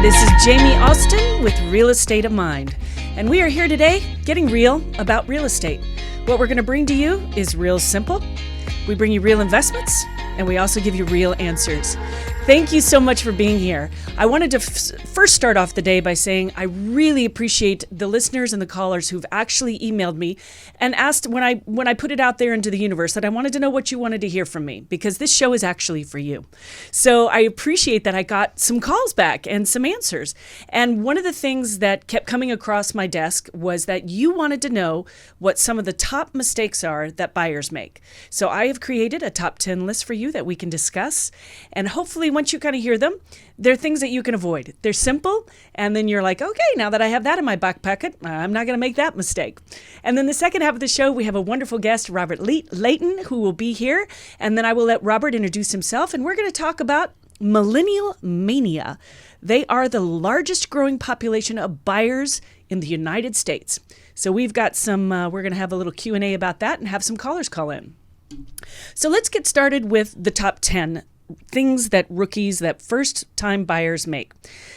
this is Jamie Austin with Real Estate of Mind, and we are here today getting real about real estate. What we're going to bring to you is real simple. We bring you real investments, and we also give you real answers. Thank you so much for being here. I wanted to first start off the day by saying I really appreciate the listeners and the callers who've actually emailed me and asked when I put it out there into the universe that I wanted to know what you wanted to hear from me, because this show is actually for you. So I appreciate that I got some calls back and some answers. And one of the things that kept coming across my desk was that you wanted to know what some of the top mistakes are that buyers make. So I have created a top 10 list for you that we can discuss, and hopefully once you kind of hear them, they're things that you can avoid. They're simple, and then you're like, okay, now that I have that in my back pocket, I'm not going to make that mistake. And then the second half of the show, we have a wonderful guest, Robert Leighton, who will be here, and then I will let Robert introduce himself, and we're going to talk about Millennial Mania. They are the largest growing population of buyers in the United States. So we've got some, we're going to have a little Q&A about that and have some callers call in. So let's get started with the top 10 things that rookies, that first-time buyers make.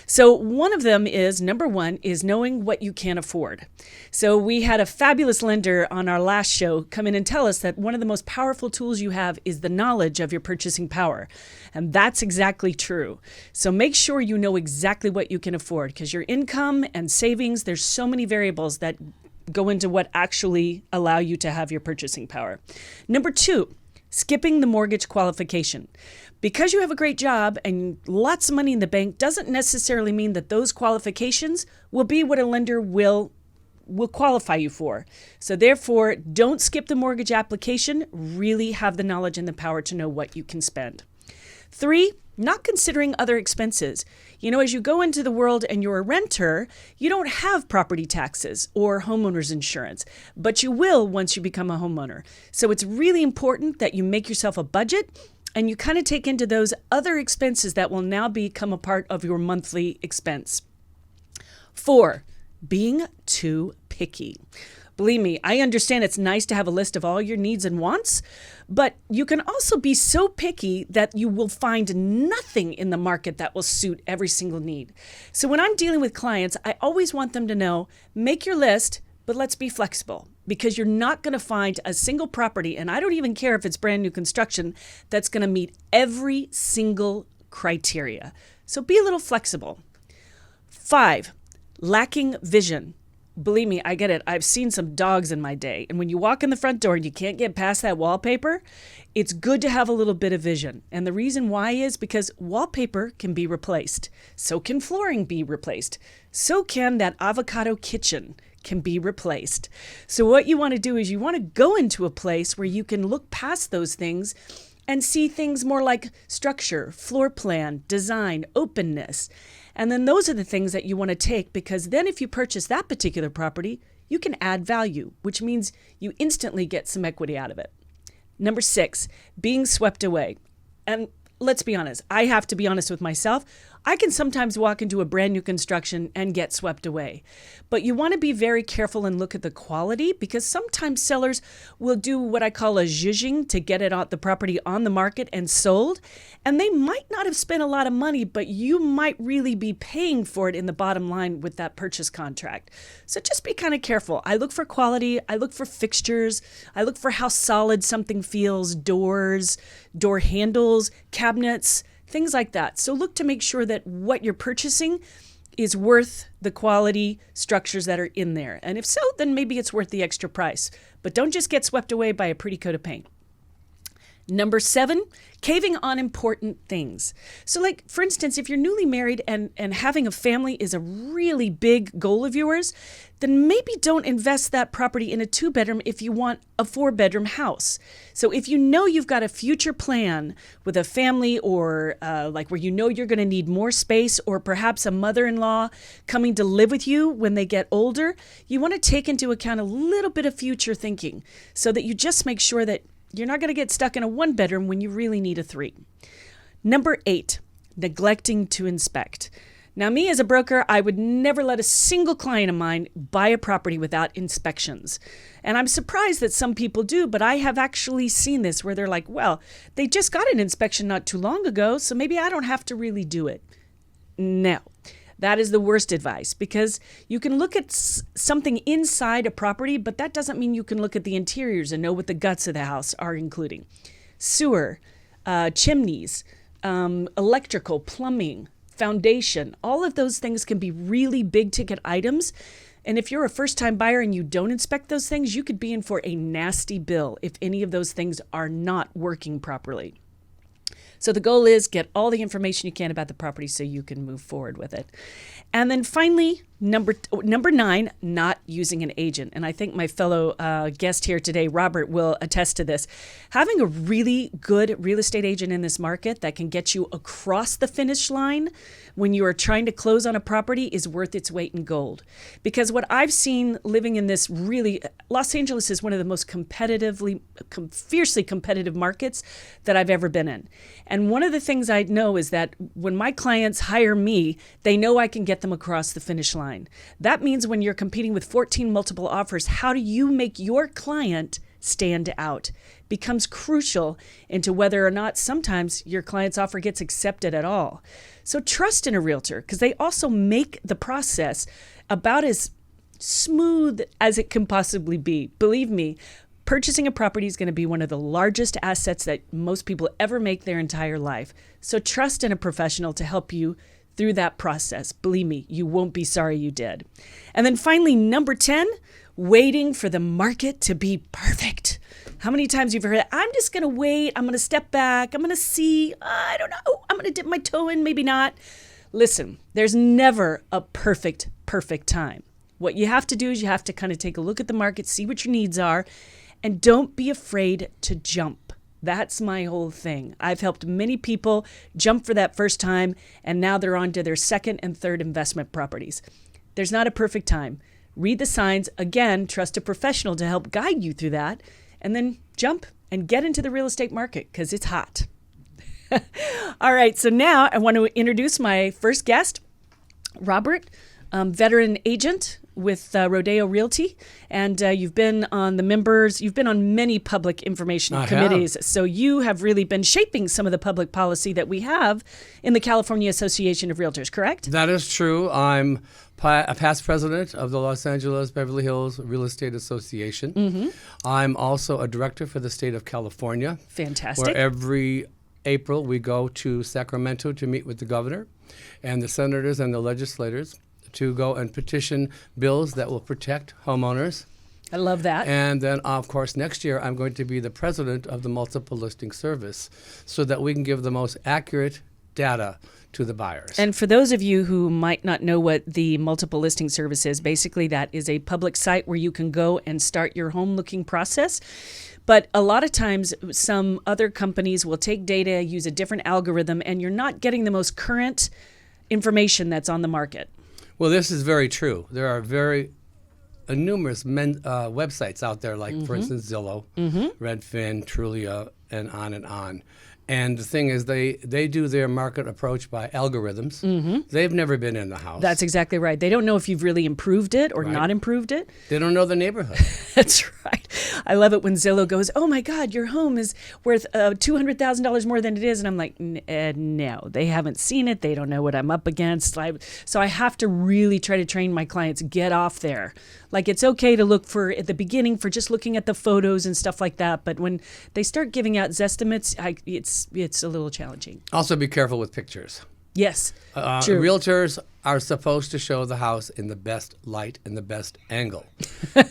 So one of them is, number one, is knowing what you can afford. So we had a fabulous lender on our last show come in and tell us that one of the most powerful tools you have is the knowledge of your purchasing power. And that's exactly true. So make sure you know exactly what you can afford, because your income and savings, there's so many variables that go into what actually allow you to have your purchasing power. Number two, skipping the mortgage qualification. Because you have a great job and lots of money in the bank doesn't necessarily mean that those qualifications will be what a lender will qualify you for. So therefore, don't skip the mortgage application. Really have the knowledge and the power to know what you can spend. 3, not considering other expenses. You know, as you go into the world and you're a renter, you don't have property taxes or homeowner's insurance, but you will once you become a homeowner. So it's really important that you make yourself a budget and you kind of take into those other expenses that will now become a part of your monthly expense. 4, being too picky. Believe me, I understand it's nice to have a list of all your needs and wants, but you can also be so picky that you will find nothing in the market that will suit every single need. So when I'm dealing with clients, I always want them to know, make your list, but let's be flexible, because you're not going to find a single property, and I don't even care if it's brand new construction, that's going to meet every single criteria. So be a little flexible. 5, lacking vision. Believe me, I get it. I've seen some dogs in my day. And when you walk in the front door and you can't get past that wallpaper, it's good to have a little bit of vision. And the reason why is because wallpaper can be replaced. So can flooring be replaced. So can that avocado kitchen can be replaced. So what you want to do is you want to go into a place where you can look past those things and see things more like structure, floor plan, design, openness. And then those are the things that you want to take, because then if you purchase that particular property, you can add value, which means you instantly get some equity out of it. Number 6, being swept away. And let's be honest, I have to be honest with myself. I can sometimes walk into a brand new construction and get swept away. But you want to be very careful and look at the quality, because sometimes sellers will do what I call a zhuzhing to get the property on the market and sold. And they might not have spent a lot of money, but you might really be paying for it in the bottom line with that purchase contract. So just be kind of careful. I look for quality. I look for fixtures. I look for how solid something feels, doors, door handles, cabinets, things like that. So look to make sure that what you're purchasing is worth the quality structures that are in there. And if so, then maybe it's worth the extra price. But don't just get swept away by a pretty coat of paint. Number 7, caving on important things. So like, for instance, if you're newly married and having a family is a really big goal of yours, then maybe don't invest that property in a 2-bedroom if you want a 4-bedroom house. So if you know you've got a future plan with a family, or like where you know you're going to need more space, or perhaps a mother-in-law coming to live with you when they get older, you want to take into account a little bit of future thinking so that you just make sure that you're not going to get stuck in a 1-bedroom when you really need a 3. Number 8, neglecting to inspect. Now, me as a broker, I would never let a single client of mine buy a property without inspections. And I'm surprised that some people do, but I have actually seen this where they're like, well, they just got an inspection not too long ago, so maybe I don't have to really do it. No. That is the worst advice, because you can look at something inside a property, but that doesn't mean you can look at the interiors and know what the guts of the house are including. Sewer, chimneys, electrical, plumbing, foundation, all of those things can be really big ticket items. And if you're a first-time buyer and you don't inspect those things, you could be in for a nasty bill if any of those things are not working properly. So the goal is get all the information you can about the property so you can move forward with it. And then finally, number 9, not using an agent. And I think my fellow guest here today, Robert, will attest to this. Having a really good real estate agent in this market that can get you across the finish line when you are trying to close on a property is worth its weight in gold. Because what I've seen living in this Los Angeles is one of the most fiercely competitive markets that I've ever been in. And one of the things I know is that when my clients hire me, they know I can get them across the finish line. That means when you're competing with 14 multiple offers, how do you make your client stand out becomes crucial into whether or not sometimes your client's offer gets accepted at all. So trust in a realtor, because they also make the process about as smooth as it can possibly be. Believe me, purchasing a property is going to be one of the largest assets that most people ever make their entire life. So trust in a professional to help you through that process. Believe me, you won't be sorry you did. And then finally, number 10, waiting for the market to be perfect. How many times you've heard, I'm just going to wait, I'm going to step back, I'm going to see, I don't know, I'm going to dip my toe in, maybe not. Listen, there's never a perfect time. What you have to do is you have to kind of take a look at the market, see what your needs are, and don't be afraid to jump. That's my whole thing. I've helped many people jump for that first time, and now they're on to their second and third investment properties. There's not a perfect time. Read the signs. Again, trust a professional to help guide you through that, and then jump and get into the real estate market because it's hot. All right, so now I want to introduce my first guest, Robert, veteran agent with Rodeo Realty, and you've been on many public information committees. So you have really been shaping some of the public policy that we have in the California Association of Realtors, correct? That is true. I'm a past president of the Los Angeles Beverly Hills Real Estate Association. Mm-hmm. I'm also a director for the state of California. Fantastic. Where every April we go to Sacramento to meet with the governor and the senators and the legislators to go and petition bills that will protect homeowners. I love that. And then, of course, next year I'm going to be the president of the Multiple Listing Service so that we can give the most accurate data to the buyers. And for those of you who might not know what the Multiple Listing Service is, basically that is a public site where you can go and start your home looking process. But a lot of times some other companies will take data, use a different algorithm, and you're not getting the most current information that's on the market. Well, this is very true. There are very numerous websites out there, like, for instance, Zillow, Redfin, Trulia, and on and on. And the thing is, they do their market approach by algorithms. Mm-hmm. They've never been in the house. That's exactly right. They don't know if you've really improved it or not improved it. They don't know the neighborhood. That's right. I love it when Zillow goes, oh my God, your home is worth $200,000 more than it is. And I'm like, no, they haven't seen it. They don't know what I'm up against. So I have to really try to train my clients, get off there. Like, it's okay to look for, at the beginning, for just looking at the photos and stuff like that. But when they start giving out Zestimates, it's a little challenging. Also be careful with pictures. Yes, true. Realtors are supposed to show the house in the best light and the best angle.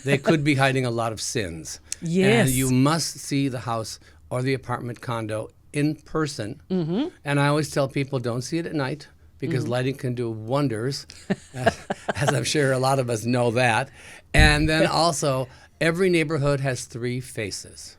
They could be hiding a lot of sins. Yes. And you must see the house or the apartment condo in person. Mm-hmm. And I always tell people, don't see it at night, because lighting can do wonders, as I'm sure a lot of us know that. And then also, every neighborhood has 3 faces.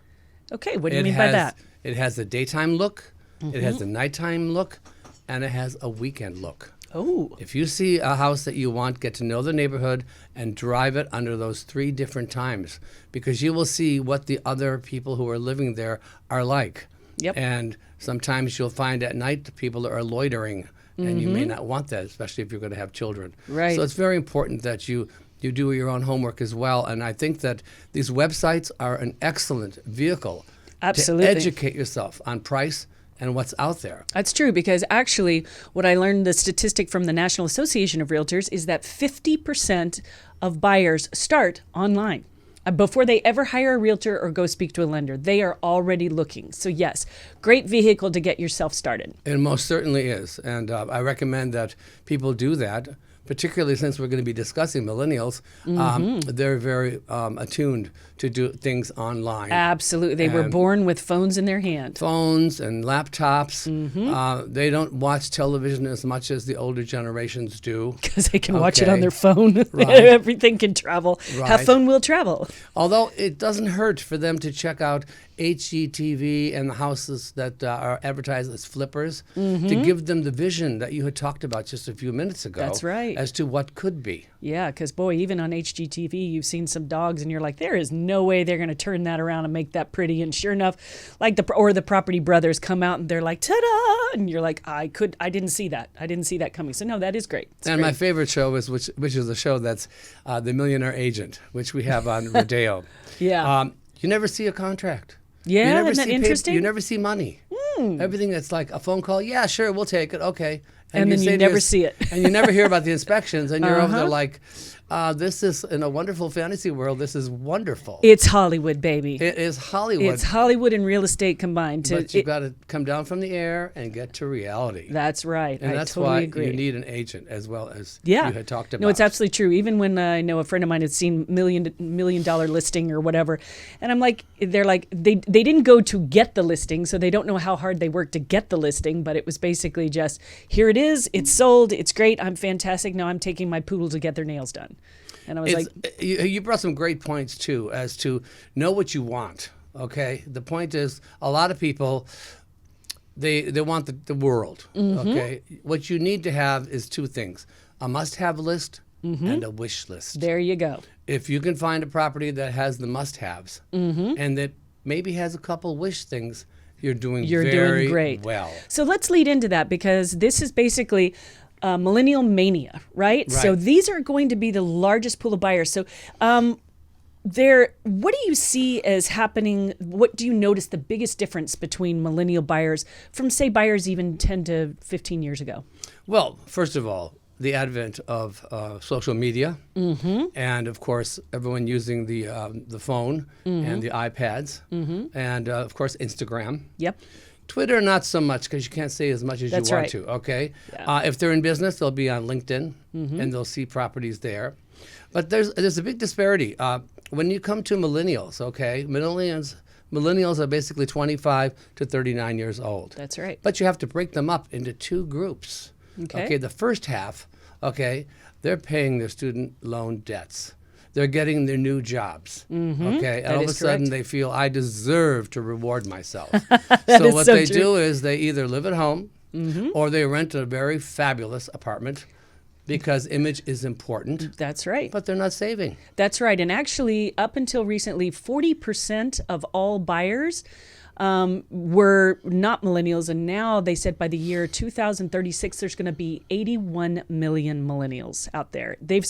Okay, what do you mean by that? It has a daytime look, it has a nighttime look, and it has a weekend look. Oh. If you see a house that you want, get to know the neighborhood and drive it under those 3 different times, because you will see what the other people who are living there are like. Yep. And sometimes you'll find at night the people that are loitering, and you may not want that, especially if you're going to have children. Right. So it's very important that you do your own homework as well. And I think that these websites are an excellent vehicle Absolutely. to educate yourself on price and what's out there. That's true, because actually what I learned, the statistic from the National Association of Realtors, is that 50% of buyers start online. Before they ever hire a realtor or go speak to a lender, they are already looking. So yes, great vehicle to get yourself started. It most certainly is. And I recommend that people do that, particularly since we're going to be discussing millennials. They're very attuned to do things online. Absolutely. They were born with phones in their hand. Phones and laptops. They don't watch television as much as the older generations do. Because they can watch it on their phone. Right. Everything can travel. Right. Have phone will travel. Although it doesn't hurt for them to check out HGTV and the houses that are advertised as flippers to give them the vision that you had talked about just a few minutes ago. That's right. As to what could be. Yeah, because boy, even on HGTV, you've seen some dogs and you're like, there is no way they're going to turn that around and make that pretty. And sure enough, like the Property Brothers come out and they're like, ta-da! And you're like, I didn't see that. I didn't see that coming. So no, that is great. It's and great. my favorite show is which is a show that's The Millionaire Agent, which we have on Rodeo. Yeah. You never see a contract. Yeah, isn't that interesting? You never see money. Everything that's like a phone call, yeah, sure, we'll take it, okay. And then you never see it. And you never hear about the inspections, and you're over there like, this is, in a wonderful fantasy world, this is wonderful. It's Hollywood, baby. It is Hollywood. It's Hollywood and real estate combined. But you've got to come down from the air and get to reality. That's right. And I that's totally why agree. you need an agent as well as Yeah. you had talked about. No, it's absolutely true. Even when I know a friend of mine had seen million dollar listing or whatever, and I'm like, they're like, they didn't go to get the listing, so they don't know how hard they worked to get the listing, but it was basically just, here it is, it's sold, it's great, I'm fantastic, now I'm taking my poodle to get their nails done. And I was like, you brought some great points too, as to know what you want. Okay, the point is, a lot of people, they want the world. Okay, what you need to have is two things: a must-have list and a wish list. there you go. If you can find a property that has the must-haves and that maybe has a couple wish things, you're doing very great. well. So let's lead into that, because this is basically Millennial Mania, right? So these are going to be the largest pool of buyers. So what do you see as happening? What do you notice the biggest difference between millennial buyers from, say, buyers even 10 to 15 years ago? Well, first of all, the advent of social media, and of course, everyone using the phone and the iPads, and of course, Instagram. Yep. Twitter, not so much, because you can't say as much as That's you want right. to, okay? Yeah. If they're in business, they'll be on LinkedIn, and they'll see properties there. But there's a big disparity. When you come to millennials, okay, millennials are basically 25 to 39 years old. That's right. But you have to break them up into two groups. Okay. The first half, okay, they're paying their student loan debts. They're getting their new jobs, okay? And all of a sudden they feel, I deserve to reward myself. So what they do is they either live at home or they rent a very fabulous apartment, because image is important. That's right. But they're not saving. That's right. And actually, up until recently, 40% of all buyers were not millennials. And now they said by the year 2036, there's going to be 81 million millennials out there. They're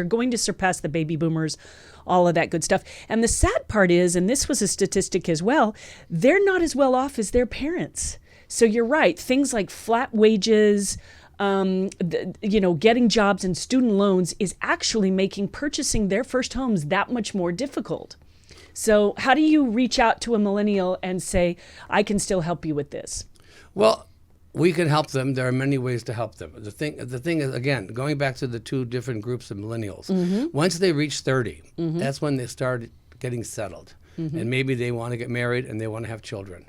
going to surpass the baby boomers, all of that good stuff. And the sad part is, and this was a statistic as well, they're not as well off as their parents. So you're right. Things like flat wages, getting jobs and student loans is actually making purchasing their first homes that much more difficult. So how do you reach out to a millennial and say, I can still help you with this? Well, we can help them. There are many ways to help them. The thing is, again, going back to the two different groups of millennials, once they reach 30, that's when they start getting settled. And maybe they want to get married and they want to have children.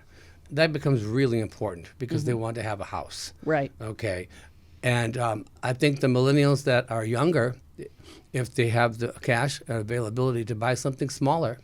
That becomes really important because they want to have a house. Right. Okay. And I think the millennials that are younger, if they have the cash and availability to buy something smaller,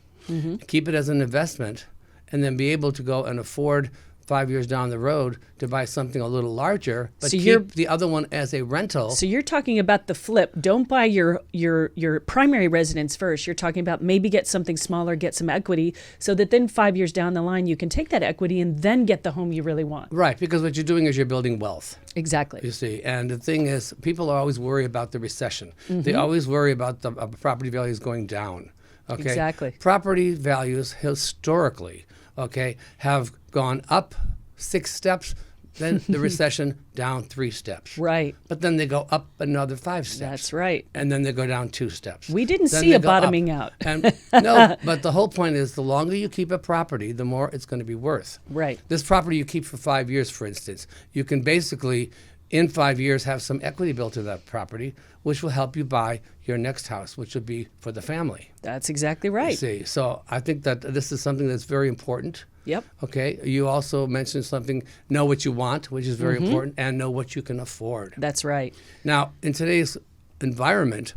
keep it as an investment, and then be able to go and afford 5 years down the road to buy something a little larger, but So keep the other one as a rental. So you're talking about the flip. Don't buy your primary residence first. You're talking about maybe get something smaller, get some equity, so that then 5 years down the line, you can take that equity and then get the home you really want. Right, because what you're doing is you're building wealth. Exactly. You see, and the thing is, people are always worried about the recession. They always worry about the property values going down. Okay? Exactly. Property values historically, okay, have gone up 6 steps. Then the recession down 3 steps. Right. But then they go up another 5 steps. That's right. And then they go down 2 steps. We didn't Then see they a go bottoming up. out. And no, but the whole point is the longer you keep a property, the more it's going to be worth. Right. This property you keep for 5 years, for instance, you can basically, in 5 years, have some equity built to that property, which will help you buy your next house, which would be for the family. That's exactly You right. see, so I think that this is something that's very important. Yep. Okay. You also mentioned something, know what you want, which is very important, and know what you can afford. That's right. Now, in today's environment,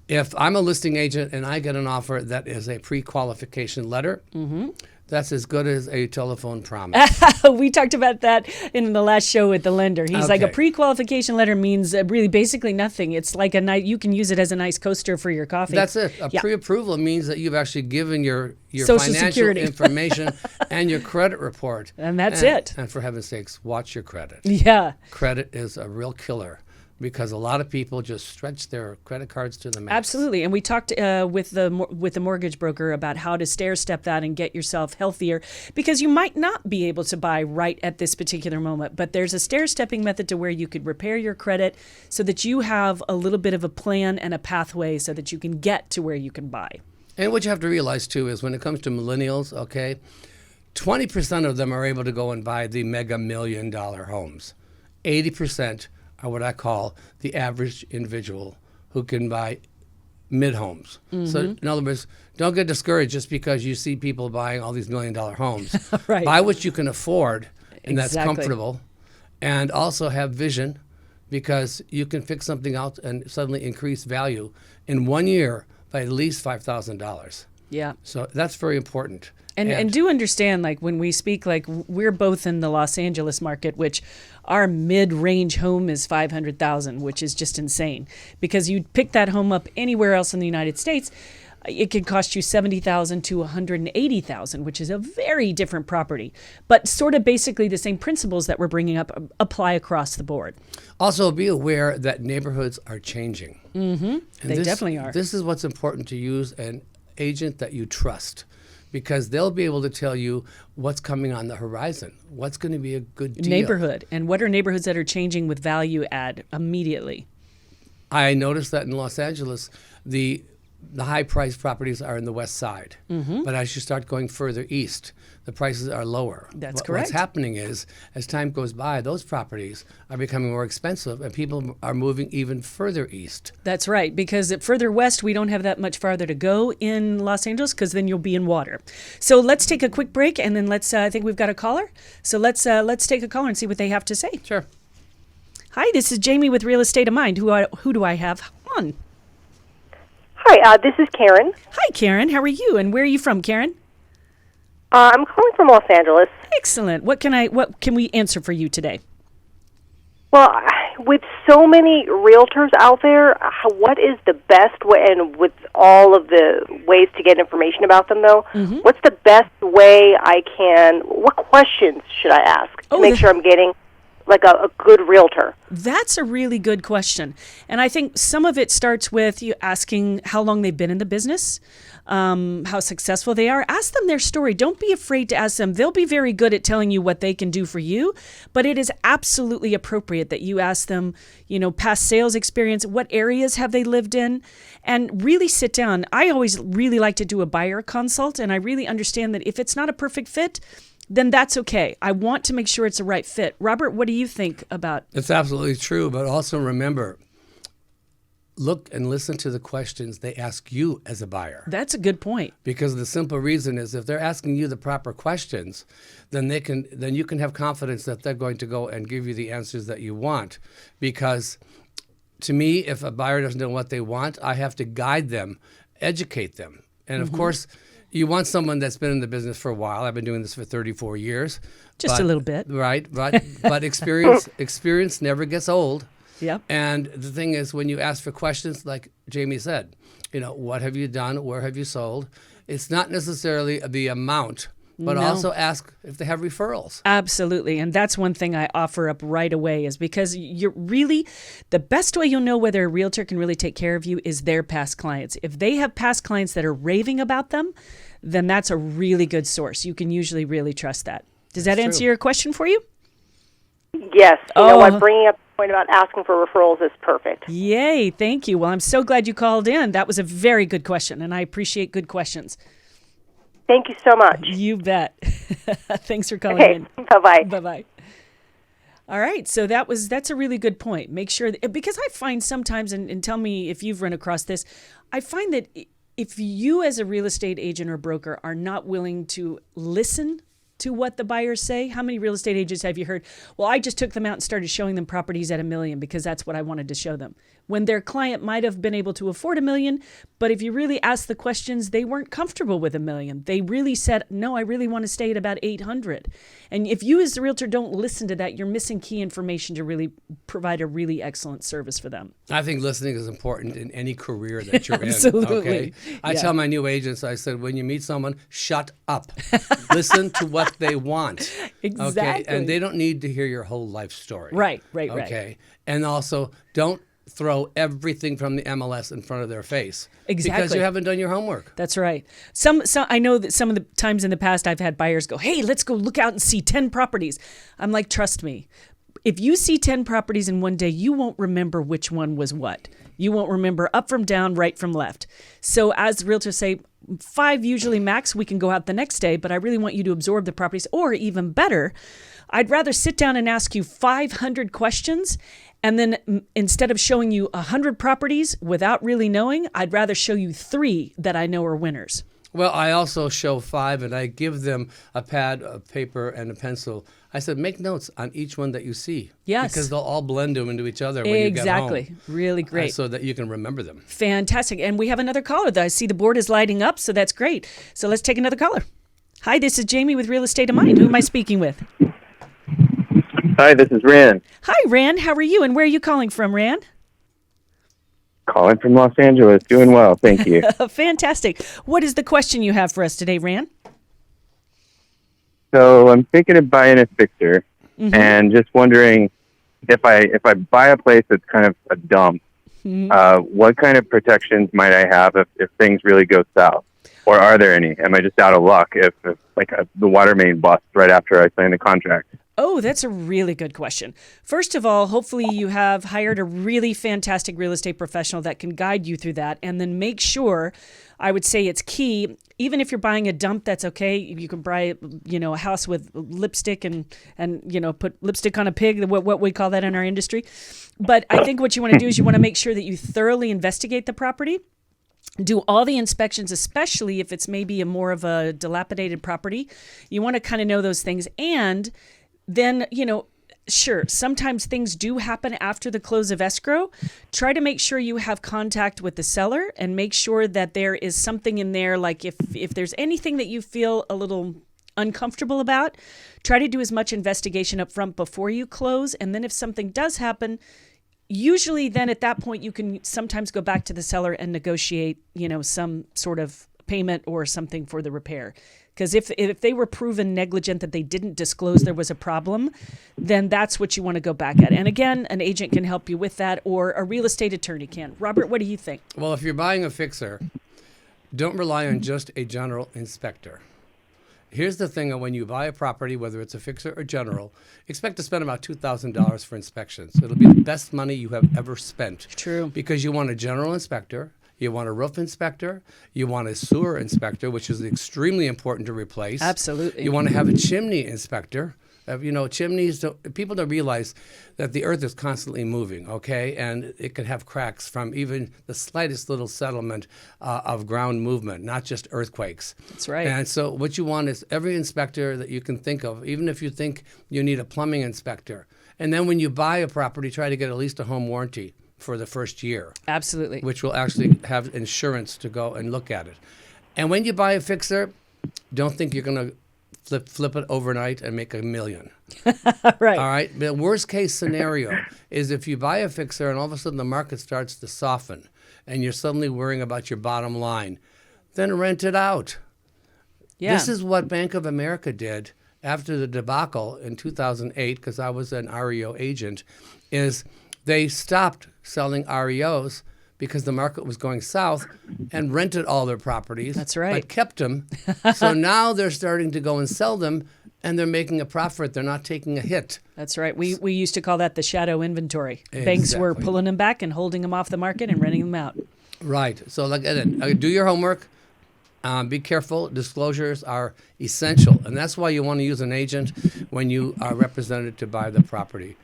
if I'm a listing agent and I get an offer that is a pre-qualification letter, that's as good as a telephone promise. We talked about that in the last show with the lender. He's like, a Okay. pre-qualification letter means really basically nothing. It's like you can use it as a nice coaster for your coffee. That's it. A Yeah. pre-approval means that you've actually given your Social financial Security. information and your credit report. And that's it. And for heaven's sakes, watch your credit. Yeah. Credit is a real killer because a lot of people just stretch their credit cards to the max. Absolutely, and we talked with the mortgage broker about how to stair step that and get yourself healthier, because you might not be able to buy right at this particular moment, but there's a stair stepping method to where you could repair your credit so that you have a little bit of a plan and a pathway so that you can get to where you can buy. And what you have to realize too is when it comes to millennials, okay, 20% of them are able to go and buy the mega $1 million homes. 80% are what I call the average individual who can buy mid homes. So in other words, don't get discouraged just because you see people buying all these $1 million homes. Right. Buy what you can afford, and that's Exactly. comfortable, and also have vision, because you can fix something out and suddenly increase value in 1 year by at least $5,000. Yeah. So that's very important. And do understand, like, when we speak, like, we're both in the Los Angeles market, which our mid-range home is $500,000, which is just insane. Because you pick that home up anywhere else in the United States, it could cost you $70,000 to $180,000, which is a very different property. But sort of basically the same principles that we're bringing up apply across the board. Also, be aware that neighborhoods are changing. They definitely are. This is what's important, to use an agent that you trust, because they'll be able to tell you what's coming on the horizon, what's going to be a good deal. Neighborhood. And what are neighborhoods that are changing with value add immediately? I noticed that in Los Angeles, the high-priced properties are in the west side. But as you start going further east, the prices are lower. That's What's correct. happening is, as time goes by, those properties are becoming more expensive, and people are moving even further east. That's right, because further west, we don't have that much farther to go in Los Angeles, because then you'll be in water. So let's take a quick break, and then I think we've got a caller. So let's take a caller and see what they have to say. Sure. Hi, this is Jamie with Real Estate of Mind. Who do I have on? Hi, this is Karen. Hi, Karen. How are you? And where are you from, Karen? I'm calling from Los Angeles. Excellent. What can we answer for you today? Well, with so many realtors out there, what is the best way, and with all of the ways to get information about them, though, what's the best way what questions should I ask to make sure I'm getting like a good realtor? That's a really good question. And I think some of it starts with you asking how long they've been in the business, how successful they are. Ask them their story. Don't be afraid to ask them. They'll be very good at telling you what they can do for you, but it is absolutely appropriate that you ask them, past sales experience, what areas have they lived in, and really sit down. I always really like to do a buyer consult, and I really understand that if it's not a perfect fit, then that's okay. I want to make sure it's a right fit. Robert, what do you think about? It's absolutely true, but also remember, look and listen to the questions they ask you as a buyer. That's a good point. Because the simple reason is, if they're asking you the proper questions, then you can have confidence that they're going to go and give you the answers that you want. Because to me, if a buyer doesn't know what they want, I have to guide them, educate them. And of course, you want someone that's been in the business for a while. I've been doing this for 34 years. Just a little bit. Right. But experience never gets old. Yep. And the thing is, when you ask for questions, like Jamie said, what have you done? Where have you sold? It's not necessarily the amount, but also ask if they have referrals. Absolutely. And that's one thing I offer up right away, is because you're really, the best way you'll know whether a realtor can really take care of you is their past clients. If they have past clients that are raving about them, then that's a really good source. You can usually really trust that. Does that answer true. your question for you? Yes. You know Oh. what? Bringing up the point about asking for referrals is perfect. Yay, thank you. Well, I'm so glad you called in. That was a very good question, and I appreciate good questions. Thank you so much. You bet. Thanks for calling Okay. in. Bye-bye. Bye-bye. All right, so that's a really good point. Make sure because I find sometimes, and tell me if you've run across this, I find that if you as a real estate agent or broker are not willing to listen to what the buyers say, how many real estate agents have you heard? Well, I just took them out and started showing them properties at $1 million because that's what I wanted to show them. When their client might have been able to afford $1 million, but if you really ask the questions, they weren't comfortable with $1 million. They really said, no, I really want to stay at about 800. And if you as the realtor don't listen to that, you're missing key information to really provide a really excellent service for them. I think listening is important in any career that you're Absolutely. in. Okay? I Yeah. tell my new agents, I said, when you meet someone, shut up. Listen to what they want. Exactly. Okay? And they don't need to hear your whole life story. Right. Okay. And also, don't throw everything from the MLS in front of their face. Exactly. Because you haven't done your homework. That's right. Some I know that some of the times in the past I've had buyers go, hey, let's go look out and see 10 properties. I'm like, trust me. If you see 10 properties in one day, you won't remember which one was what. You won't remember up from down, right from left. So as realtors say, 5 usually max, we can go out the next day, but I really want you to absorb the properties. Or even better, I'd rather sit down and ask you 500 questions, and then instead of showing you 100 properties without really knowing, I'd rather show you 3 that I know are winners. Well, I also show 5, and I give them a pad of paper and a pencil. I said, make notes on each one that you see. Yes. Because they'll all blend them into each other when you get home. Exactly. Really great. So that you can remember them. Fantastic. And we have another caller. I see the board is lighting up, so that's great. So let's take another caller. Hi, this is Jamie with Real Estate of Mind. Who am I speaking with? Hi, this is Rand, Hi, Rand. How are you? And where are you calling from, Rand? calling from Los Angeles. Doing well, thank you. Fantastic. What is the question you have for us today, Rand? So I'm thinking of buying a fixer, and just wondering if I buy a place that's kind of a dump, what kind of protections might I have if things really go south? Or are there any? Am I just out of luck if the water main busts right after I sign the contract? Oh, that's a really good question. First of all, hopefully you have hired a really fantastic real estate professional that can guide you through that. And then make sure, I would say it's key, even if you're buying a dump, that's okay. You can buy, a house with lipstick and put lipstick on a pig, what we call that in our industry. But I think what you want to do is you want to make sure that you thoroughly investigate the property. Do all the inspections, especially if it's maybe more of a dilapidated property. You want to kind of know those things. And then, sure, sometimes things do happen after the close of escrow. Try to make sure you have contact with the seller and make sure that there is something in there, like if there's anything that you feel a little uncomfortable about, try to do as much investigation up front before you close. And then if something does happen, usually then at that point you can sometimes go back to the seller and negotiate, some sort of payment or something for the repair. Because if they were proven negligent, that they didn't disclose there was a problem, then that's what you want to go back at. And again, an agent can help you with that, or a real estate attorney can. Robert, what do you think? Well, if you're buying a fixer, don't rely on just a general inspector. Here's the thing: when you buy a property, whether it's a fixer or general, expect to spend about $2,000 for inspections. It'll be the best money you have ever spent. True. Because you want a general inspector, you want a roof inspector, you want a sewer inspector, which is extremely important to replace. Absolutely. You want to have a chimney inspector. Chimneys, people don't realize that the earth is constantly moving, okay? And it could have cracks from even the slightest little settlement of ground movement, not just earthquakes. That's right. And so what you want is every inspector that you can think of, even if you think you need a plumbing inspector. And then when you buy a property, try to get at least a home warranty for the first year. Absolutely. Which will actually have insurance to go and look at it. And when you buy a fixer, don't think you're going to flip it overnight and make $1 million. Right. All right. The worst case scenario is if you buy a fixer and all of a sudden the market starts to soften and you're suddenly worrying about your bottom line, then rent it out. Yeah. This is what Bank of America did after the debacle in 2008, because I was an REO agent, is they stopped selling REOs because the market was going south and rented all their properties. That's right. But kept them. So now they're starting to go and sell them and they're making a profit. They're not taking a hit. That's right. We used to call that the shadow inventory. Banks were pulling them back and holding them off the market and renting them out. Right. So do your homework. Be careful. Disclosures are essential, and that's why you want to use an agent when you are represented to buy the property.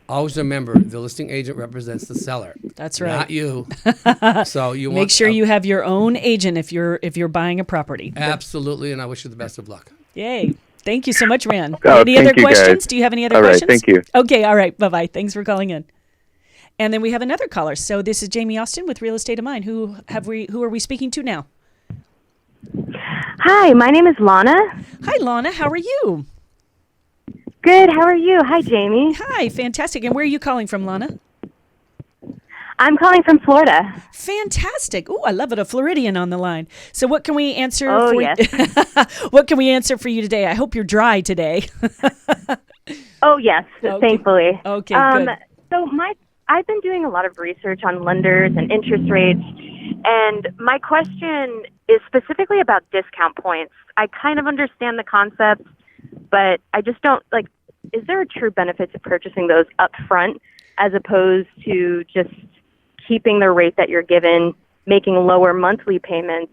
Always remember, the listing agent represents the seller. That's right. Not you. So you Make sure you have your own agent if you're buying a property. Absolutely, and I wish you the best of luck. Yay. Thank you so much, Rand. Oh, Any other thank you, questions? guys. Do you have any other All right, questions? thank you. Okay, all right. Bye-bye. Thanks for calling in. And then we have another caller. So this is Jamie Austin with Real Estate of Mind. Who are we speaking to now? Hi, my name is Lana. Hi, Lana. How are you? Good, how are you? Hi, Jamie. Hi, fantastic. And where are you calling from, Lana? I'm calling from Florida. Fantastic. Oh, I love it. A Floridian on the line. So what can we answer Oh, yes. What can we answer for you today? I hope you're dry today. Oh, yes, Okay. thankfully. Okay, good. So I've been doing a lot of research on lenders and interest rates, and my question is specifically about discount points. I kind of understand the concept, but I just don't, is there a true benefit to purchasing those up front as opposed to just keeping the rate that you're given, making lower monthly payments,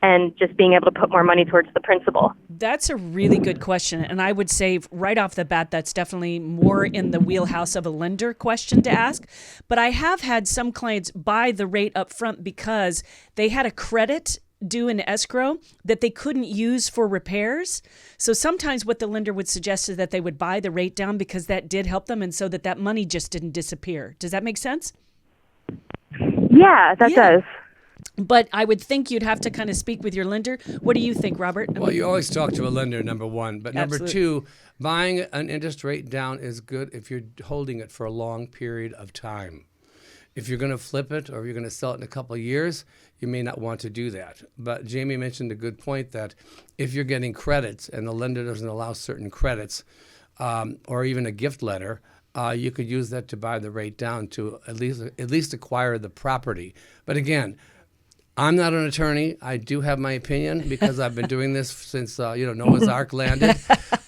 and just being able to put more money towards the principal? That's a really good question. And I would say right off the bat, that's definitely more in the wheelhouse of a lender question to ask. But I have had some clients buy the rate up front because they had a credit due in escrow that they couldn't use for repairs. So sometimes what the lender would suggest is that they would buy the rate down because that did help them, and so that money just didn't disappear. Does that make sense? Yeah, that does. But I would think you'd have to kind of speak with your lender. What do you think, Robert? Well, you always talk to a lender, number one. But number two, buying an interest rate down is good if you're holding it for a long period of time. If you're going to flip it or you're going to sell it in a couple of years, you may not want to do that. But Jamie mentioned a good point that if you're getting credits and the lender doesn't allow certain credits or even a gift letter, you could use that to buy the rate down to at least acquire the property. But again, I'm not an attorney. I do have my opinion because I've been doing this since Noah's Ark landed.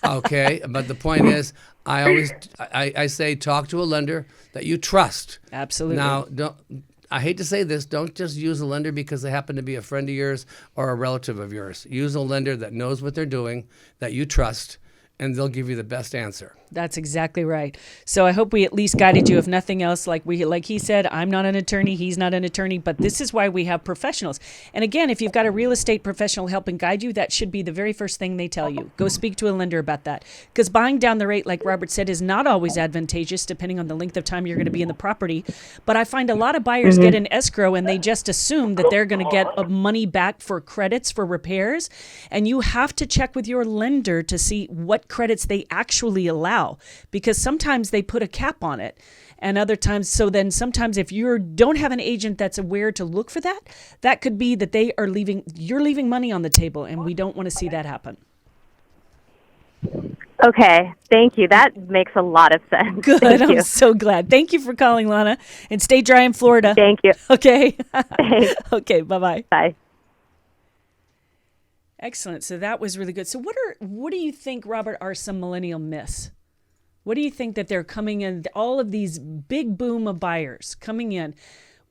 Okay, but the point is, I say talk to a lender that you trust. Absolutely. Now, I hate to say this, don't just use a lender because they happen to be a friend of yours or a relative of yours. Use a lender that knows what they're doing, that you trust, and they'll give you the best answer. That's exactly right. So I hope we at least guided you, if nothing else. Like he said, I'm not an attorney, he's not an attorney, but this is why we have professionals. And again, if you've got a real estate professional helping guide you, that should be the very first thing they tell you. Go speak to a lender about that. Because buying down the rate, like Robert said, is not always advantageous depending on the length of time you're going to be in the property. But I find a lot of buyers get in escrow and they just assume that they're going to get money back for credits for repairs. And you have to check with your lender to see what credits they actually allow. Because sometimes they put a cap on it, and other times, so then sometimes if you don't have an agent that's aware to look for that, that could be that you're leaving money on the table, and we don't want to see that happen. Okay, thank you. That makes a lot of sense. Good, Thank you. I'm so glad. Thank you for calling, Lana, and stay dry in Florida. Thank you. Okay. Okay, bye-bye. Bye. Excellent. So that was really good. So what do you think, Robert, are some millennial myths? What do you think that they're coming in, all of these big boom of buyers coming in?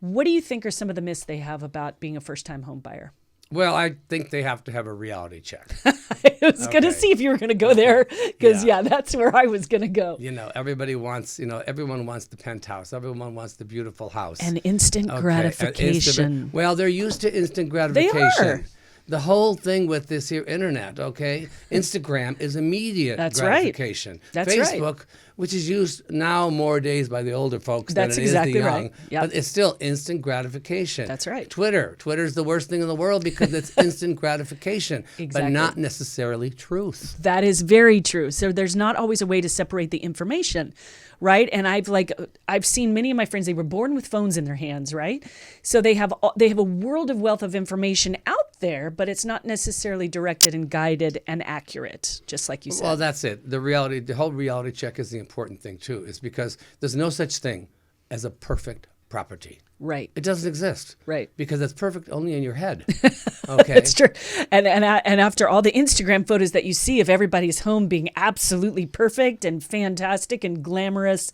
What do you think are some of the myths they have about being a first-time home buyer? Well, I think they have to have a reality check. I was going to see if you were going to go there because, that's where I was going to go. Everybody wants, everyone wants the penthouse. Everyone wants the beautiful house. And instant gratification. Well, they're used to instant gratification. They are. The whole thing with this here internet, okay? Instagram is immediate gratification. Right. That's Facebook, which is used now more days by the older folks than it is the young. Right. Yep. But it's still instant gratification. That's right. Twitter's the worst thing in the world because it's instant gratification, but not necessarily truth. That is very true. So there's not always a way to separate the information, right? And I've seen many of my friends, they were born with phones in their hands, right? So they have a world of wealth of information out there, but it's not necessarily directed and guided and accurate, just like you said. Well, that's it. The whole reality check is the important thing too, is because there's no such thing as a perfect property. Right. It doesn't exist. Right. Because it's perfect only in your head. Okay. It's true. And after all the Instagram photos that you see of everybody's home being absolutely perfect and fantastic and glamorous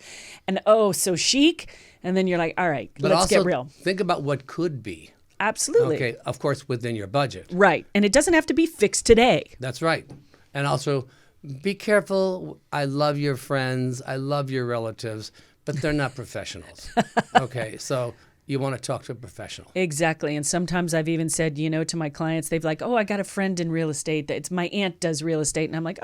and so chic, and then you're like, all right, But let's also, get real. think about what could be. Absolutely. Okay. Of course, within your budget. Right. And it doesn't have to be fixed today. That's right. And also, be careful. I love your friends. I love your relatives, but they're not professionals. Okay. So you want to talk to a professional. Exactly. And sometimes I've even said, to my clients, they've like, I got a friend in real estate. It's my aunt does real estate. And I'm like,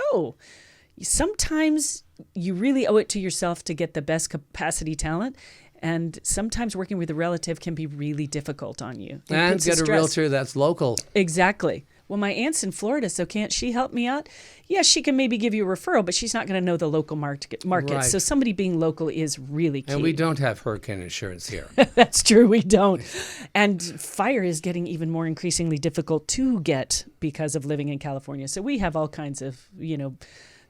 sometimes you really owe it to yourself to get the best capacity talent. And sometimes working with a relative can be really difficult on you. And get a realtor that's local. Exactly. Well, my aunt's in Florida, so can't she help me out? Yes, she can maybe give you a referral, but she's not going to know the local market. Right. So somebody being local is really key. And we don't have hurricane insurance here. That's true, we don't. And fire is getting even more increasingly difficult to get because of living in California. So we have all kinds of,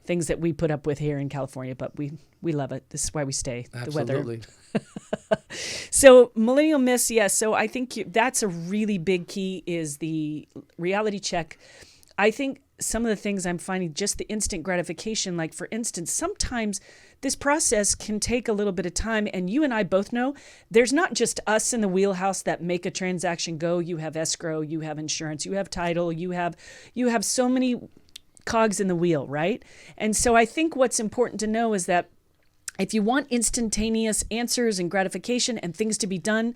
things that we put up with here in California, but we love it. This is why we stay. Absolutely. The weather. So Millennial Miss, yes. So I think that's a really big key is the reality check. I think some of the things I'm finding, just the instant gratification, like for instance, sometimes this process can take a little bit of time. And you and I both know there's not just us in the wheelhouse that make a transaction go. You have escrow, you have insurance, you have title, you have so many cogs in the wheel, right? And so I think what's important to know is that if you want instantaneous answers and gratification and things to be done,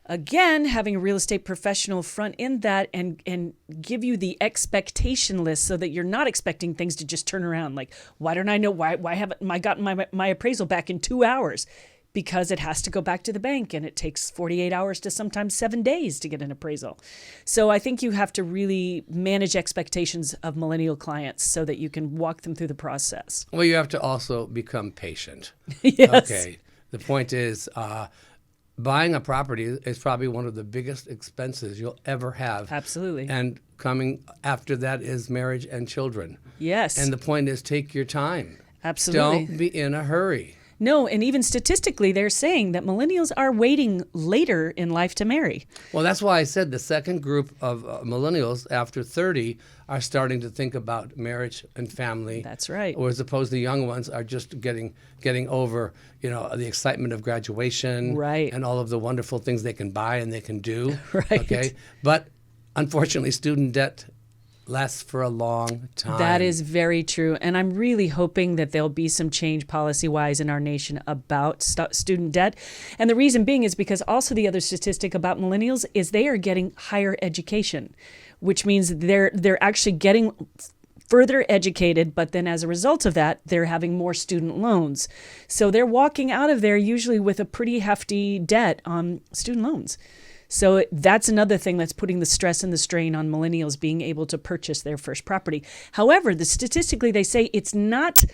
again, having a real estate professional front end that and give you the expectation list so that you're not expecting things to just turn around. Like, why don't I know? Why haven't I gotten my appraisal back in 2 hours? Because it has to go back to the bank and it takes 48 hours to sometimes 7 days to get an appraisal. So I think you have to really manage expectations of millennial clients so that you can walk them through the process. Well, you have to also become patient. Yes. Okay. The point is, buying a property is probably one of the biggest expenses you'll ever have. Absolutely. And coming after that is marriage and children. Yes. And the point is, take your time. Absolutely. Don't be in a hurry. No, and even statistically, they're saying that millennials are waiting later in life to marry. Well, that's why I said the second group of millennials after 30 are starting to think about marriage and family. That's right. Or as opposed to the young ones are just getting over, the excitement of graduation. Right. And all of the wonderful things they can buy and they can do. Right. Okay. But unfortunately, student debt lasts for a long time. That is very true. And I'm really hoping that there'll be some change policy-wise in our nation about student debt. And the reason being is because also the other statistic about millennials is they are getting higher education, which means they're actually getting further educated, but then as a result of that, they're having more student loans. So they're walking out of there usually with a pretty hefty debt on student loans. So that's another thing that's putting the stress and the strain on millennials being able to purchase their first property. However, statistically they say it's not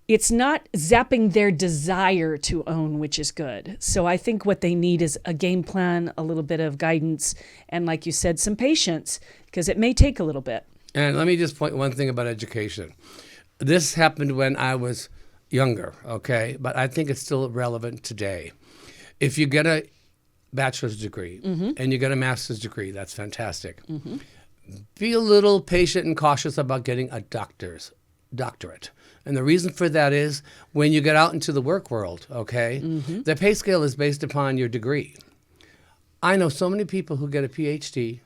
zapping their desire to own, which is good. So I think what they need is a game plan, a little bit of guidance, and like you said, some patience, because it may take a little bit. And let me just point one thing about education. This happened when I was younger, okay? But I think it's still relevant today. If you get a bachelor's degree and you get a master's degree, that's fantastic. Be a little patient and cautious about getting a doctorate. And the reason for that is when you get out into the work world, okay, the pay scale is based upon your degree. I know so many people who get a PhD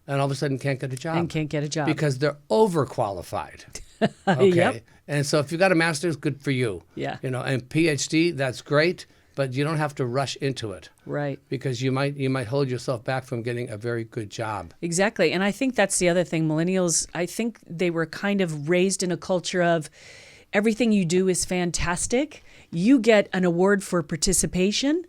and all of a sudden can't get a job. And can't get a job. Because they're overqualified. Okay. Yep. And so if you got a master's, good for you. Yeah. And PhD, that's great. But you don't have to rush into it. Right. Because you might hold yourself back from getting a very good job. Exactly. And I think that's the other thing. Millennials, I think they were kind of raised in a culture of everything you do is fantastic. You get an award for participation,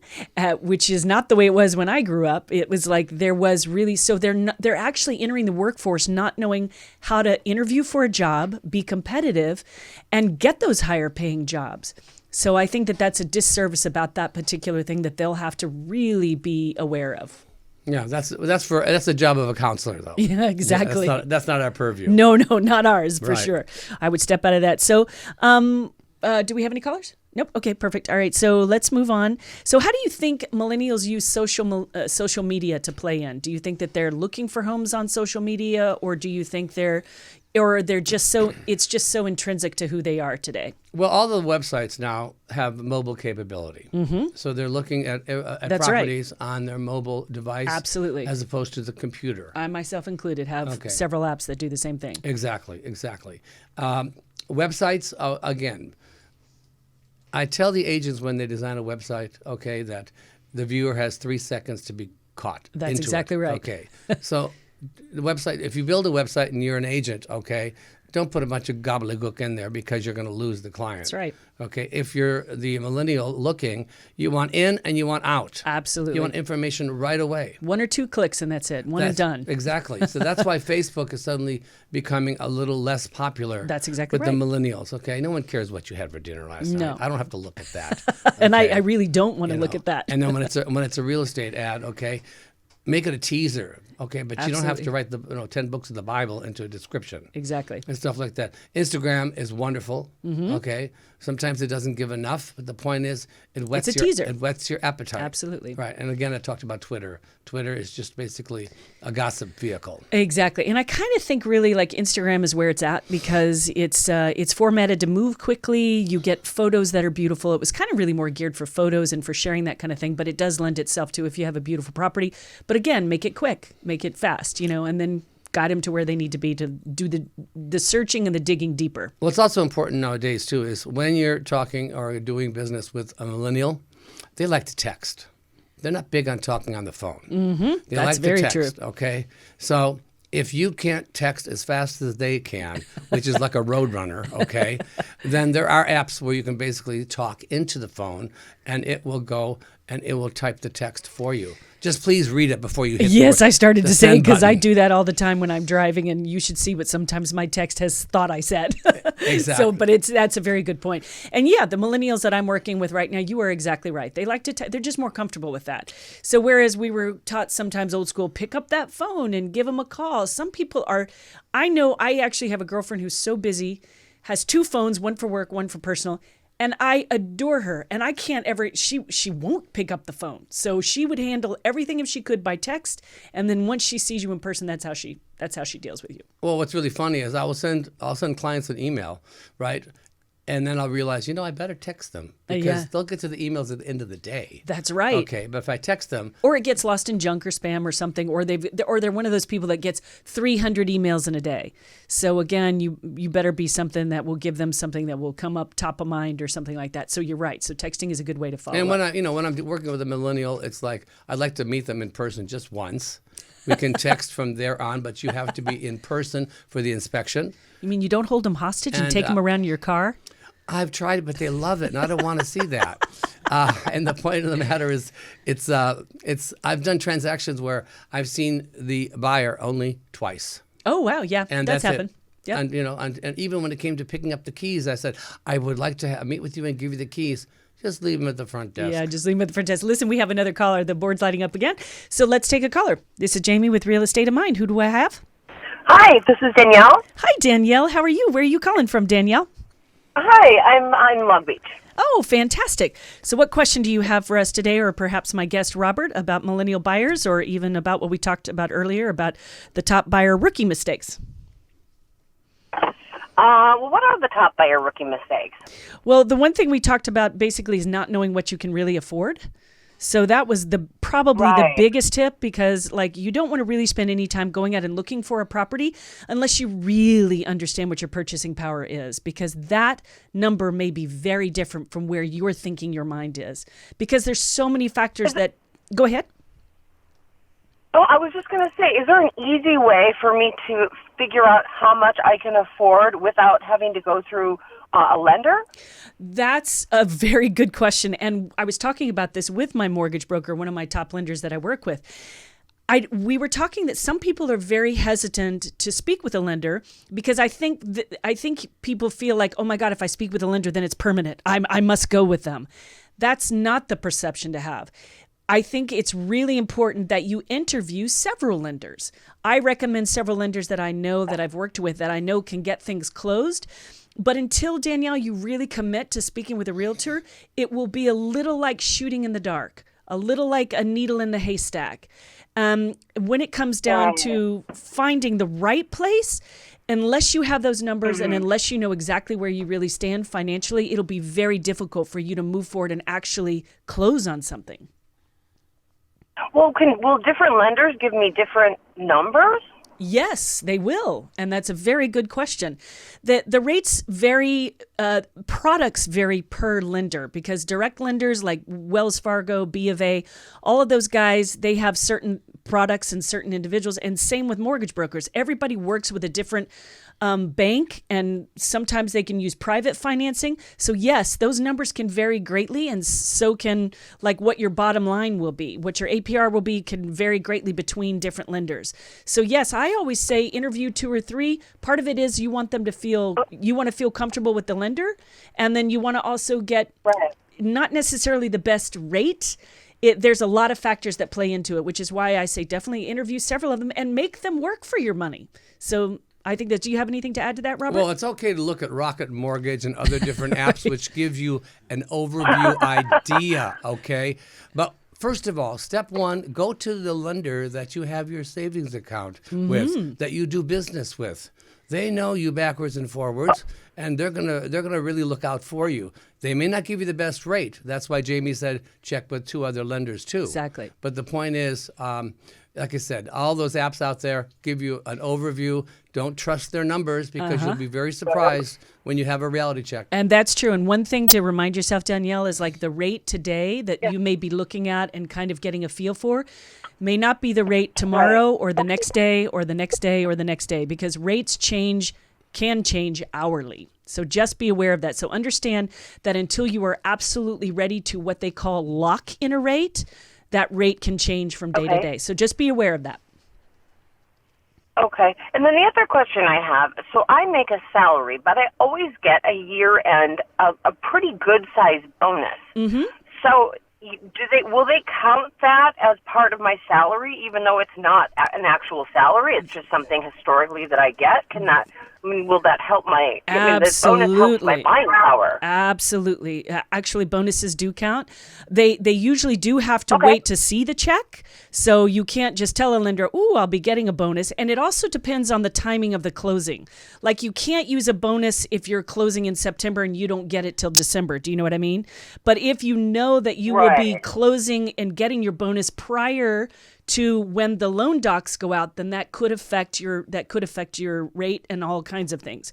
which is not the way it was when I grew up. It was like there was really, so they're actually entering the workforce not knowing how to interview for a job, be competitive, and get those higher paying jobs. So I think that that's a disservice about that particular thing that they'll have to really be aware of. Yeah, that's the job of a counselor, though. Yeah, exactly. Yeah, that's not our purview. No, not ours, for Right. sure. I would step out of that. So do we have any callers? Nope. Okay, perfect. All right, so let's move on. So how do you think millennials use social media to play in? Do you think that they're looking for homes on social media, or do you think they're just so it's just so intrinsic to who they are today? Well, all the websites now have mobile capability. So they're looking at That's properties on their mobile device. Absolutely. As opposed to the computer. I myself included have several apps that do the same thing. Exactly. Websites, again, I tell the agents when they design a website, okay, that the viewer has 3 seconds to be caught. That's exactly right. Okay. So the website, if you build a website and you're an agent, okay, don't put a bunch of gobbledygook in there because you're going to lose the client. That's right. Okay. If you're the millennial looking, you want in and you want out. Absolutely. You want information right away. 1 or 2 clicks and that's it. And done. Exactly. So that's why Facebook is suddenly becoming a little less popular. That's exactly with right. the millennials. Okay. No one cares what you had for dinner last night. I don't have to look at that. And I really don't want to look at that. And then when it's a real estate ad, okay, make it a teaser, okay? But you don't have to write the 10 books of the Bible into a description. Exactly. And stuff like that. Instagram is wonderful, okay? Sometimes it doesn't give enough, but the point is it whets teaser. It whets your appetite. Absolutely. Right. And again, I talked about Twitter. Twitter is just basically a gossip vehicle. Exactly. And I kind of think really like Instagram is where it's at because it's formatted to move quickly. You get photos that are beautiful. It was kind of really more geared for photos and for sharing that kind of thing, but it does lend itself to if you have a beautiful property. But again, make it quick, make it fast, and then guide them to where they need to be to do the searching and the digging deeper. What's also important nowadays, too, is when you're talking or doing business with a millennial, they like to text. They're not big on talking on the phone. They That's like very to text, true. okay? So if you can't text as fast as they can, which is like a road runner, okay, then there are apps where you can basically talk into the phone and it will go and it will type the text for you. Just please read it before you hit Yes, I started the to say send because I button. do that all the time when I'm driving, and you should see what sometimes my text has thought I said. Exactly. So, but that's a very good point. And yeah, the millennials that I'm working with right now, you are exactly right. They like to. They're just more comfortable with that. So whereas we were taught sometimes old school, pick up that phone and give them a call. Some people are. I know. I actually have a girlfriend who's so busy, has 2 phones, one for work, one for personal. And I adore her, and I can't ever. She won't pick up the phone, so she would handle everything if she could by text, and then once she sees you in person, that's how she deals with you. Well, what's really funny is I'll send clients an email, right? And then I'll realize, I better text them because they'll get to the emails at the end of the day. That's right. Okay, but if I text them, or it gets lost in junk or spam or something, or they're one of those people that gets 300 emails in a day. So again, you better be something that will give them something that will come up top of mind or something like that. So you're right. So texting is a good way to follow. And when up. when I'm working with a millennial, it's like I'd like to meet them in person just once. We can text from there on, but you have to be in person for the inspection. You mean you don't hold them hostage and take them around in your car? I've tried it, but they love it, and I don't want to see that. And the point of the matter is, it's I've done transactions where I've seen the buyer only twice. Oh wow, yeah, And that's that's happened. it. Yeah. And even when it came to picking up the keys, I said, I would like to meet with you and give you the keys. Just leave them at the front desk. Yeah, just leave them at the front desk. Listen, we have another caller. The board's lighting up again. So let's take a caller. This is Jamie with Real Estate of Mind. Who do I have? Hi, this is Danielle. Hi, Danielle. How are you? Where are you calling from, Danielle? Hi, I'm in Long Beach. Oh, fantastic. So what question do you have for us today, or perhaps my guest, Robert, about millennial buyers, or even about what we talked about earlier about the top buyer rookie mistakes? Well, what are the top buyer rookie mistakes? Well, the one thing we talked about basically is not knowing what you can really afford. So that was probably the biggest tip, because you don't want to really spend any time going out and looking for a property unless you really understand what your purchasing power is, because that number may be very different from where you're thinking your mind is, because there's so many factors that go ahead. Oh, I was just going to say, is there an easy way for me to figure out how much I can afford without having to go through a lender? That's a very good question. And I was talking about this with my mortgage broker, one of my top lenders that I work with. We were talking that some people are very hesitant to speak with a lender because I think people feel like, oh my God, if I speak with a lender, then it's permanent. I must go with them. That's not the perception to have. I think it's really important that you interview several lenders. I recommend several lenders that I know, that I've worked with, that I know can get things closed. But until, Danielle, you really commit to speaking with a realtor, it will be a little like shooting in the dark, a little like a needle in the haystack. When it comes down to finding the right place, unless you have those numbers and unless you know exactly where you really stand financially, it'll be very difficult for you to move forward and actually close on something. Well, will different lenders give me different numbers? Yes, they will. And that's a very good question. The rates vary, products vary per lender, because direct lenders like Wells Fargo, B of A, all of those guys, they have certain products and certain individuals. And same with mortgage brokers. Everybody works with a different bank, and sometimes they can use private financing. So yes, those numbers can vary greatly, and so can like what your bottom line will be, what your APR will be, can vary greatly between different lenders. So yes, I always say interview 2 or 3. Part of it is you want them to feel, you want to feel comfortable with the lender, and then you want to also get not necessarily the best rate. There's a lot of factors that play into it, which is why I say definitely interview several of them and make them work for your money. So I think that, do you have anything to add to that, Robert? Well, it's okay to look at Rocket Mortgage and other different apps which give you an overview idea, okay? But first of all, step 1, go to the lender that you have your savings account with, that you do business with. They know you backwards and forwards, and they're gonna really look out for you. They may not give you the best rate. That's why Jamie said check with 2 other lenders too. Exactly. But the point is, like I said, all those apps out there give you an overview. Don't trust their numbers, because you'll be very surprised when you have a reality check. And that's true. And one thing to remind yourself, Danielle, is like the rate today that you may be looking at and kind of getting a feel for may not be the rate tomorrow or the next day or the next day or the next day, because rates can change hourly. So just be aware of that. So understand that until you are absolutely ready to what they call lock in a rate, that rate can change from day to day. So just be aware of that. Okay. And then the other question I have, so I make a salary, but I always get a year-end a pretty good-sized bonus. So will they count that as part of my salary, even though it's not an actual salary? It's just something historically that I get. Will that help my? Absolutely. This bonus helps my buying power. Absolutely. Actually, bonuses do count. They usually do have to wait to see the check. So you can't just tell a lender, "Ooh, I'll be getting a bonus." And it also depends on the timing of the closing. Like you can't use a bonus if you're closing in September and you don't get it till December. Do you know what I mean? But if you know that you will be closing and getting your bonus prior to when the loan docs go out, then that could affect your rate and all kinds of things.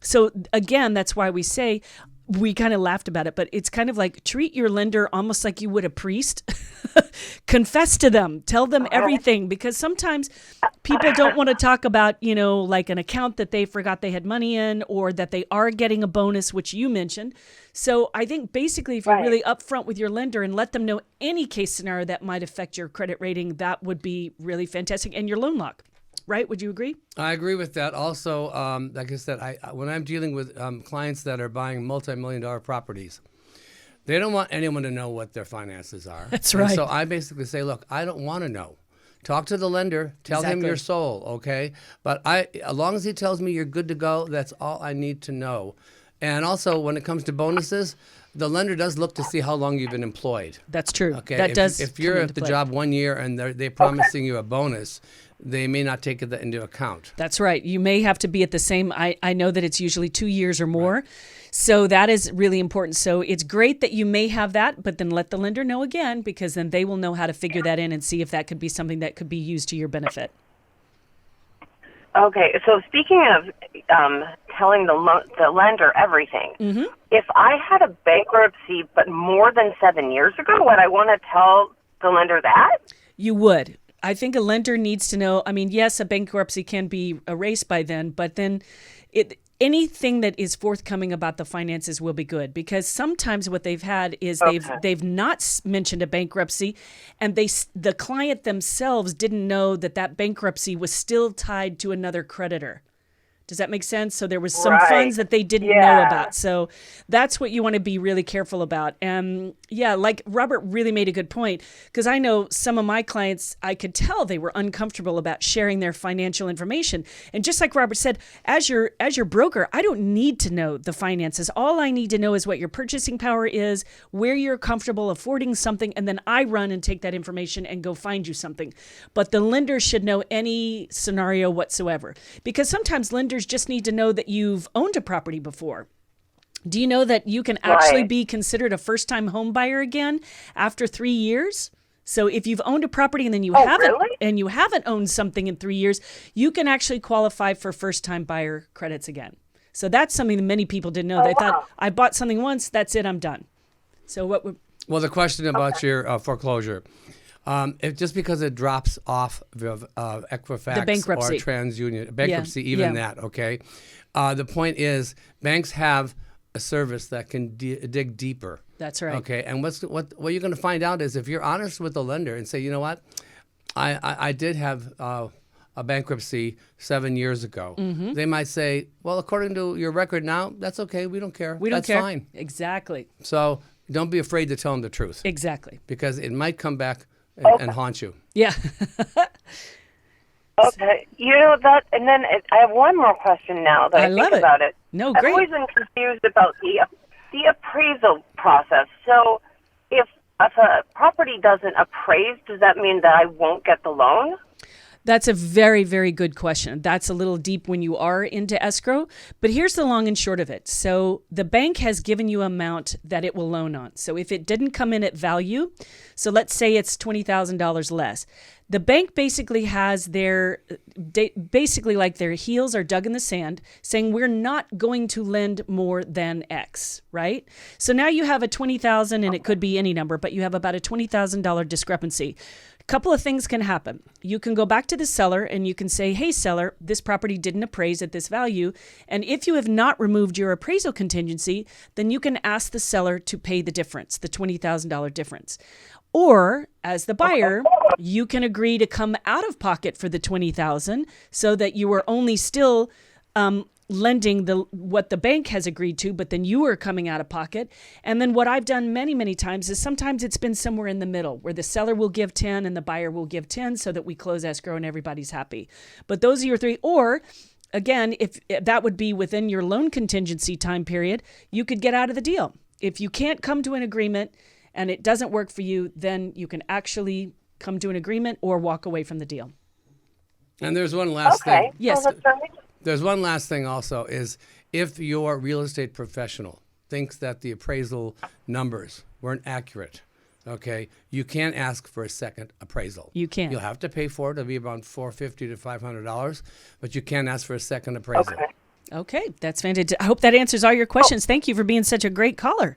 So again, that's why we say, we kind of laughed about it, but it's kind of like treat your lender almost like you would a priest. Confess to them, tell them everything, because sometimes people don't want to talk about, like an account that they forgot they had money in, or that they are getting a bonus, which you mentioned. So I think basically if you're really upfront with your lender and let them know any case scenario that might affect your credit rating, that would be really fantastic. And your loan lock. Right? Would you agree? I agree with that. Also, like I said, when I'm dealing with clients that are buying multi-million-dollar properties, they don't want anyone to know what their finances are. That's right. And so I basically say, look, I don't want to know. Talk to the lender. Tell him your soul, okay? But as long as he tells me you're good to go, that's all I need to know. And also, when it comes to bonuses, the lender does look to see how long you've been employed. That's true. Okay. That does. If you're at the job 1 year and they're promising you a bonus, they may not take that into account. That's right. You may have to be at the same, I know that it's usually 2 years or more. Right. So that is really important. So it's great that you may have that, but then let the lender know again, because then they will know how to figure that in and see if that could be something that could be used to your benefit. Okay. So speaking of telling the lender everything, if I had a bankruptcy but more than 7 years ago, would I want to tell the lender that? You would. I think a lender needs to know, yes, a bankruptcy can be erased by then, but then anything that is forthcoming about the finances will be good, because sometimes what they've had is they've not mentioned a bankruptcy, and the client themselves didn't know that bankruptcy was still tied to another creditor. Does that make sense? So there was some Right. funds that they didn't know Yeah. about. So that's what you want to be really careful about. And yeah, like Robert really made a good point, because I know some of my clients, I could tell they were uncomfortable about sharing their financial information. And just like Robert said, as your broker, I don't need to know the finances. All I need to know is what your purchasing power is, where you're comfortable affording something, and then I run and take that information and go find you something. But the lender should know any scenario whatsoever, because sometimes lenders just need to know that you've owned a property before. Do you know that you can actually Right. be considered a first-time home buyer again after 3 years? So if you've owned a property and then you haven't owned something in 3 years, you can actually qualify for first-time buyer credits again. So that's something that many people didn't know. They thought, I bought something once, that's it, I'm done. So what would Well, the question about your foreclosure, just because it drops off of Equifax The bankruptcy. or TransUnion, bankruptcy, Yeah, even yeah. that, okay? The point is, banks have a service that can dig deeper. That's right. Okay, and what you're going to find out is if you're honest with the lender and say, you know what, I did have a bankruptcy 7 years ago. Mm-hmm. They might say, well, according to your record now, that's okay. We don't care. we don't That's care. fine. Exactly. So don't be afraid to tell them the truth, Exactly. because it might come back and haunt you. Yeah. Okay, you know that, and then I have one more question now that I I love think it. about it. No, I've great. always been confused about the appraisal process. So, if a property doesn't appraise, does that mean that I won't get the loan? That's a very, very good question. That's a little deep when you are into escrow, but here's the long and short of it. So the bank has given you an amount that it will loan on. So if it didn't come in at value, so let's say it's $20,000 less, the bank basically has their heels are dug in the sand, saying we're not going to lend more than X, right? So now you have a $20,000, and it could be any number, but you have about a $20,000 discrepancy. Couple of things can happen. You can go back to the seller and you can say, hey, seller, this property didn't appraise at this value. And if you have not removed your appraisal contingency, then you can ask the seller to pay the difference, the $20,000 difference. Or as the buyer, you can agree to come out of pocket for the $20,000 so that you are only still lending what the bank has agreed to, but then you are coming out of pocket. And then what I've done many, many times is sometimes it's been somewhere in the middle where the seller will give 10 and the buyer will give 10 so that we close escrow and everybody's happy. But those are your three. Or again, if that would be within your loan contingency time period, you could get out of the deal. If you can't come to an agreement and it doesn't work for you, then you can actually come to an agreement or walk away from the deal. And there's one last Okay. thing. Yes. Well, that's right. There's one last thing also is if your real estate professional thinks that the appraisal numbers weren't accurate, okay, you can ask for a second appraisal. You can. You'll have to pay for it. It'll be around $450 to $500, but you can ask for a second appraisal. Okay. Okay, that's fantastic. I hope that answers all your questions. Thank you for being such a great caller.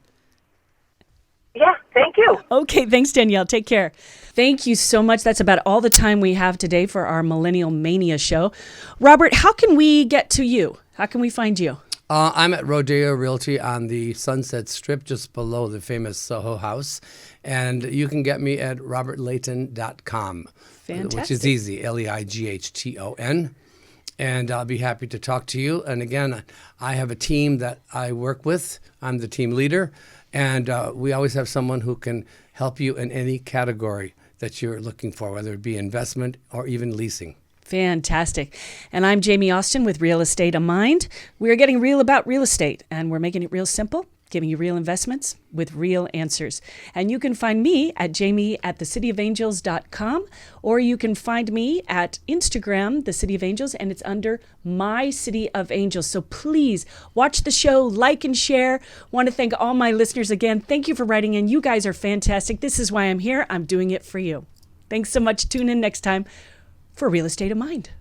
Yeah, thank you. Okay, thanks, Danielle. Take care. Thank you so much. That's about all the time we have today for our Millennial Mania show. Robert, how can we get to you? How can we find you? I'm at Rodeo Realty on the Sunset Strip, just below the famous Soho House. And you can get me at robertleighton.com, which Fantastic. is easy, Leighton. And I'll be happy to talk to you. And again, I have a team that I work with. I'm the team leader. And we always have someone who can help you in any category that you're looking for, whether it be investment or even leasing. Fantastic. And I'm Jamie Austin with Real Estate of Mind. We are getting real about real estate, and we're making it real simple, giving you real investments with real answers. And you can find me at jamie@thecityofangels.com, or you can find me at Instagram, The City of Angels, and it's under My City of Angels. So please watch the show, like and share. Want to thank all my listeners again. Thank you for writing in. You guys are fantastic. This is why I'm here. I'm doing it for you. Thanks so much. Tune in next time for Real Estate of Mind.